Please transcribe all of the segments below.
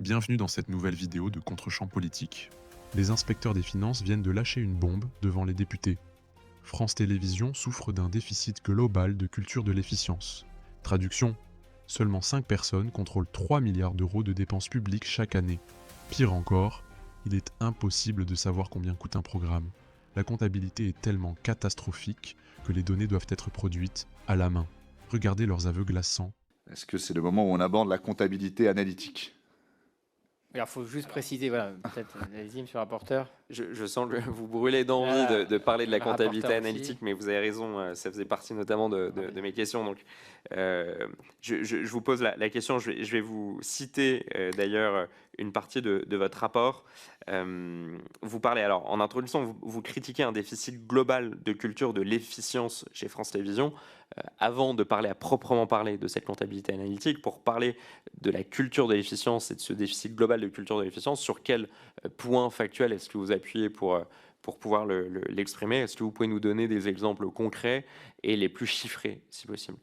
Bienvenue dans cette nouvelle vidéo de Contre-champ politique. Les inspecteurs des finances viennent de lâcher une bombe devant les députés. France Télévisions souffre d'un déficit global de culture de l'efficience. Traduction, seulement 5 personnes contrôlent 3 milliards d'euros de dépenses publiques chaque année. Pire encore, il est impossible de savoir combien coûte un programme. La comptabilité est tellement catastrophique que les données doivent être produites à la main. Regardez leurs aveux glaçants. Est-ce que c'est le moment où on aborde la comptabilité analytique? Alors, il faut juste préciser, voilà, peut-être, allez-y, monsieur le rapporteur. Je sens que vous brûlez d'envie Voilà. de parler de la Le comptabilité rapporteur analytique, aussi. mais vous avez raison, ça faisait partie notamment de mes questions. Donc, je vous pose la question, je vais vous citer d'ailleurs une partie de votre rapport. Vous parlez, alors en introduction, vous critiquez un déficit global de culture de l'efficience chez France Télévisions. Avant de parler à proprement parler de cette comptabilité analytique, pour parler de la culture de l'efficience et de ce déficit global de culture de l'efficience, sur quel point factuel est-ce que vous appuyez pour pouvoir l'exprimer? Est-ce que vous pouvez nous donner des exemples concrets et les plus chiffrés, si possible?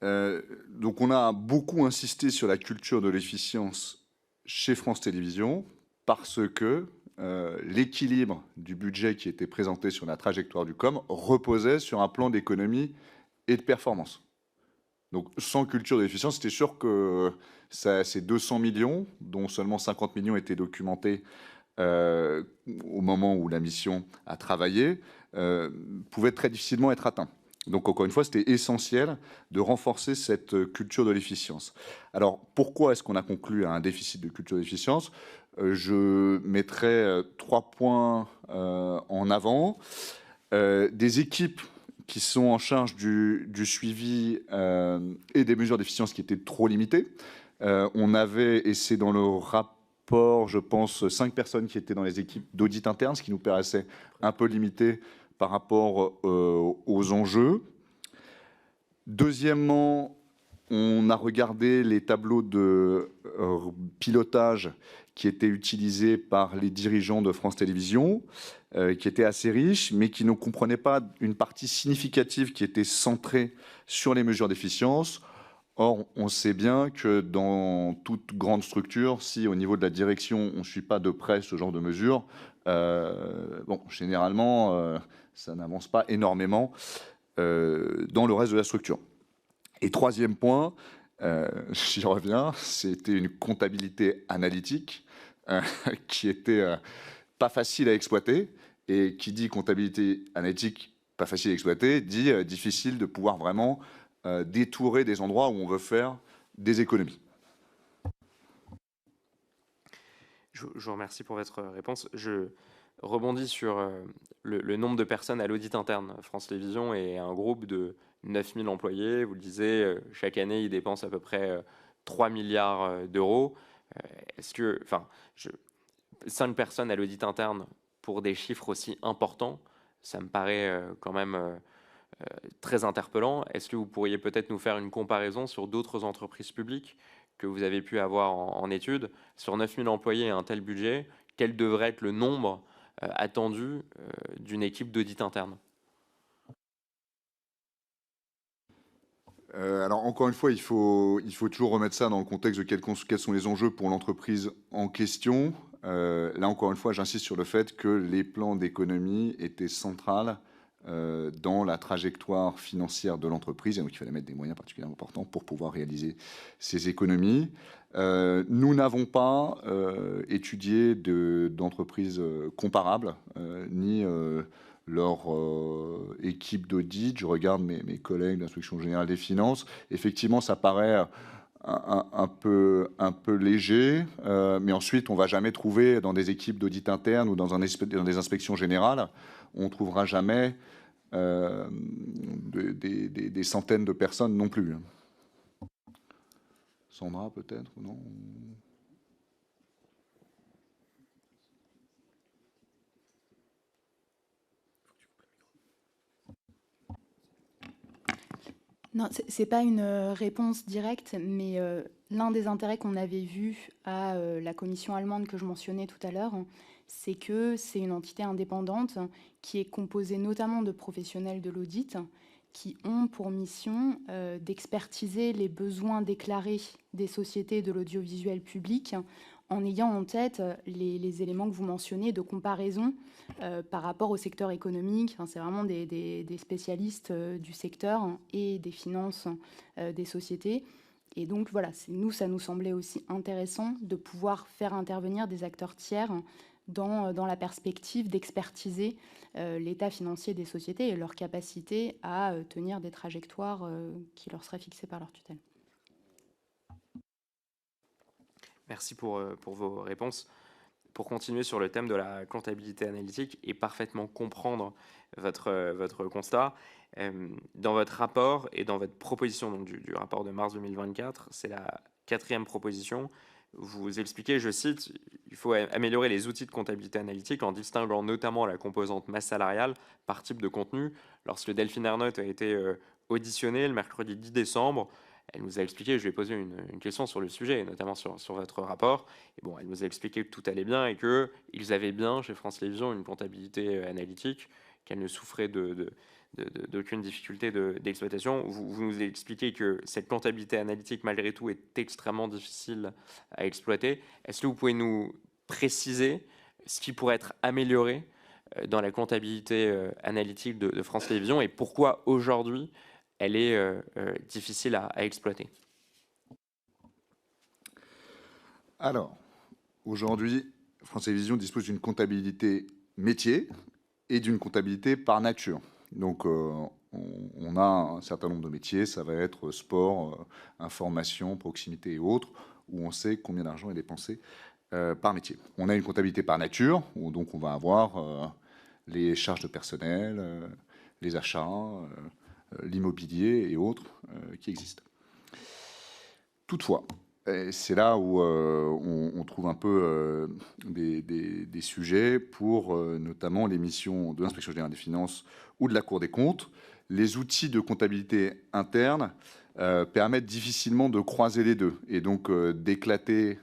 Donc on a beaucoup insisté sur la culture de l'efficience chez France Télévisions parce que l'équilibre du budget qui était présenté sur la trajectoire du COM reposait sur un plan d'économie et de performance. Donc sans culture de l'efficience, c'était sûr que ces 200 millions, dont seulement 50 millions étaient documentés au moment où la mission a travaillé, pouvaient très difficilement être atteints. Donc encore une fois, c'était essentiel de renforcer cette culture de l'efficience. Alors pourquoi est-ce qu'on a conclu à un déficit de culture d'efficience? Je mettrai 3 points en avant. Des équipes qui sont en charge du suivi et des mesures d'efficience qui étaient trop limitées. On avait, et c'est dans le rapport, je pense, 5 personnes qui étaient dans les équipes d'audit interne, ce qui nous paraissait un peu limité par rapport aux enjeux. Deuxièmement, on a regardé les tableaux de pilotage qui étaient utilisés par les dirigeants de France Télévisions, qui étaient assez riches, mais qui ne comprenaient pas une partie significative qui était centrée sur les mesures d'efficience. Or, on sait bien que dans toute grande structure, si au niveau de la direction, on ne suit pas de près ce genre de mesures, généralement, ça n'avance pas énormément dans le reste de la structure. Et troisième point, j'y reviens, c'était une comptabilité analytique qui était pas facile à exploiter. Et qui dit comptabilité analytique pas facile à exploiter, dit difficile de pouvoir vraiment détourer des endroits où on veut faire des économies. Je vous remercie pour votre réponse. Je rebondis sur le nombre de personnes à l'audit interne. France Télévisions est un groupe de 9000 employés. Vous le disiez, chaque année, ils dépensent à peu près 3 milliards d'euros. Est-ce que, 5 personnes à l'audit interne pour des chiffres aussi importants, ça me paraît quand même très interpellant. Est-ce que vous pourriez peut-être nous faire une comparaison sur d'autres entreprises publiques que vous avez pu avoir en étude? Sur 9000 employés et un tel budget, quel devrait être le nombre attendu d'une équipe d'audit interne? Alors encore une fois, il faut toujours remettre ça dans le contexte de quels sont les enjeux pour l'entreprise en question. Là encore une fois, j'insiste sur le fait que les plans d'économie étaient centrales dans la trajectoire financière de l'entreprise, et donc il fallait mettre des moyens particulièrement importants pour pouvoir réaliser ces économies. Nous n'avons pas étudié d'entreprises comparables, ni leur équipe d'audit. Je regarde mes collègues de l'inspection générale des finances. Effectivement, ça paraît un peu léger, mais ensuite, on ne va jamais trouver dans des équipes d'audit interne ou dans des inspections générales, on ne trouvera jamais des centaines de personnes non plus. Sandra, peut-être, non? Non, ce n'est pas une réponse directe, mais l'un des intérêts qu'on avait vu à la commission allemande que je mentionnais tout à l'heure, c'est que c'est une entité indépendante qui est composée notamment de professionnels de l'audit qui ont pour mission d'expertiser les besoins déclarés des sociétés de l'audiovisuel public en ayant en tête les éléments que vous mentionnez de comparaison par rapport au secteur économique. Enfin, c'est vraiment des spécialistes du secteur et des finances des sociétés. Et donc voilà, nous, ça nous semblait aussi intéressant de pouvoir faire intervenir des acteurs tiers dans la perspective d'expertiser l'état financier des sociétés et leur capacité à tenir des trajectoires qui leur seraient fixées par leur tutelle. Merci pour vos réponses. Pour continuer sur le thème de la comptabilité analytique et parfaitement comprendre votre constat, dans votre rapport et dans votre proposition donc du rapport de mars 2024, c'est la 4e proposition, vous expliquez, je cite, il faut améliorer les outils de comptabilité analytique en distinguant notamment la composante masse salariale par type de contenu. Lorsque Delphine Ernotte a été auditionnée le mercredi 10 décembre, elle nous a expliqué, je lui ai posé une question sur le sujet, notamment sur votre rapport. Et bon, elle nous a expliqué que tout allait bien et qu'ils avaient bien chez France Télévisions une comptabilité analytique, qu'elle ne souffrait d'aucune difficulté d'exploitation. Vous nous expliquez que cette comptabilité analytique, malgré tout, est extrêmement difficile à exploiter. Est-ce que vous pouvez nous préciser ce qui pourrait être amélioré dans la comptabilité analytique de France Télévisions et pourquoi aujourd'hui elle est difficile à exploiter? Alors, aujourd'hui, France Télévisions dispose d'une comptabilité métier et d'une comptabilité par nature. Donc, on a un certain nombre de métiers, ça va être sport, information, proximité et autres, où on sait combien d'argent est dépensé par métier. On a une comptabilité par nature, où donc on va avoir les charges de personnel, les achats, l'immobilier et autres qui existent. Toutefois, c'est là où on trouve un peu des sujets pour notamment les missions de l'Inspection générale des finances ou de la Cour des comptes. Les outils de comptabilité interne permettent difficilement de croiser les deux et donc d'éclater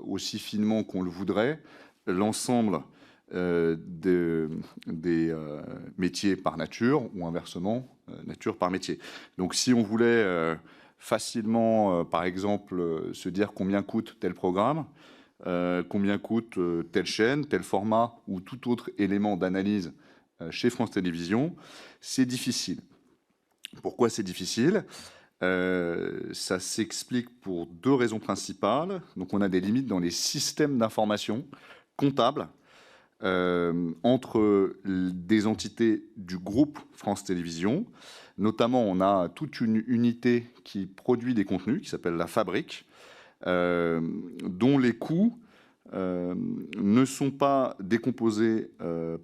aussi finement qu'on le voudrait l'ensemble des métiers par nature ou inversement nature par métier. Donc si on voulait facilement, par exemple, se dire combien coûte tel programme, combien coûte telle chaîne, tel format ou tout autre élément d'analyse chez France Télévisions, c'est difficile. Pourquoi c'est difficile ? Ça s'explique pour 2 raisons principales. Donc on a des limites dans les systèmes d'information comptables entre des entités du groupe France Télévisions. Notamment, on a toute une unité qui produit des contenus, qui s'appelle la Fabrique, dont les coûts ne sont pas décomposés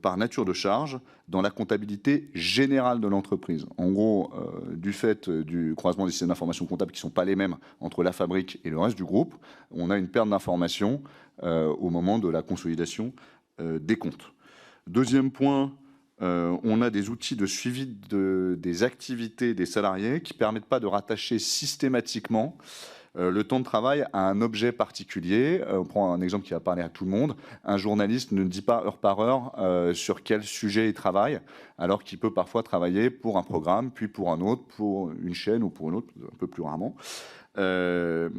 par nature de charge dans la comptabilité générale de l'entreprise. En gros, du fait du croisement des systèmes d'information comptable qui ne sont pas les mêmes entre la Fabrique et le reste du groupe, on a une perte d'information au moment de la consolidation des comptes. Deuxième point, on a des outils de suivi des activités des salariés qui ne permettent pas de rattacher systématiquement le temps de travail à un objet particulier. On prend un exemple qui va parler à tout le monde. Un journaliste ne dit pas heure par heure sur quel sujet il travaille, alors qu'il peut parfois travailler pour un programme, puis pour un autre, pour une chaîne ou pour une autre, un peu plus rarement. De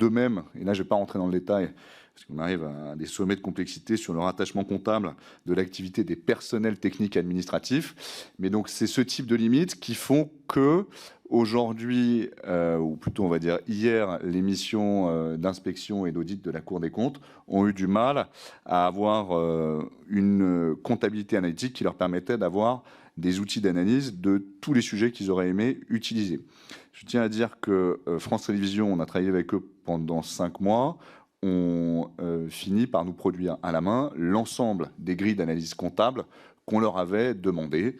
même, et là je ne vais pas rentrer dans le détail, parce qu'on arrive à des sommets de complexité sur le rattachement comptable de l'activité des personnels techniques et administratifs. Mais donc, c'est ce type de limites qui font que aujourd'hui, ou plutôt on va dire hier, les missions d'inspection et d'audit de la Cour des comptes ont eu du mal à avoir une comptabilité analytique qui leur permettait d'avoir des outils d'analyse de tous les sujets qu'ils auraient aimé utiliser. Je tiens à dire que France Télévisions, on a travaillé avec eux pendant 5 mois. On finit par nous produire à la main l'ensemble des grilles d'analyse comptable qu'on leur avait demandé.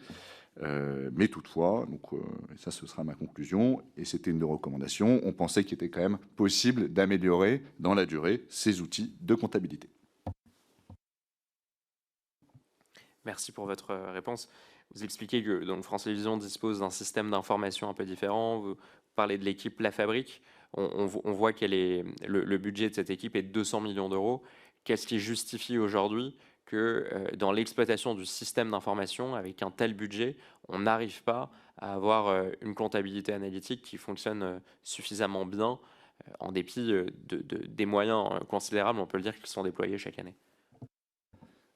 Mais toutefois, donc, ça ce sera ma conclusion, et c'était une des recommandations, on pensait qu'il était quand même possible d'améliorer dans la durée ces outils de comptabilité. Merci pour votre réponse. Vous expliquez que donc, France Télévisions dispose d'un système d'information un peu différent. Vous parlez de l'équipe La Fabrique. On voit le budget de cette équipe est de 200 millions d'euros. Qu'est-ce qui justifie aujourd'hui que dans l'exploitation du système d'information, avec un tel budget, on n'arrive pas à avoir une comptabilité analytique qui fonctionne suffisamment bien, en dépit des moyens considérables, on peut le dire, qui sont déployés chaque année.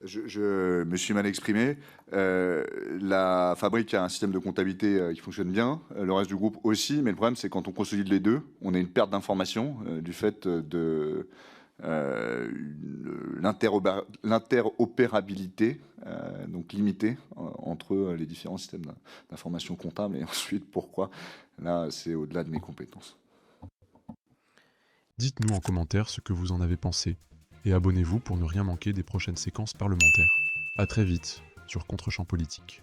Je me suis mal exprimé. La Fabrique a un système de comptabilité qui fonctionne bien, le reste du groupe aussi, mais le problème c'est quand on consolide les deux, on a une perte d'information du fait de l'interopérabilité donc limitée entre les différents systèmes d'information comptable. Et ensuite, pourquoi? Là, c'est au-delà de mes compétences. Dites-nous en commentaire ce que vous en avez pensé, et abonnez-vous pour ne rien manquer des prochaines séquences parlementaires. A très vite sur Contre-champ politique.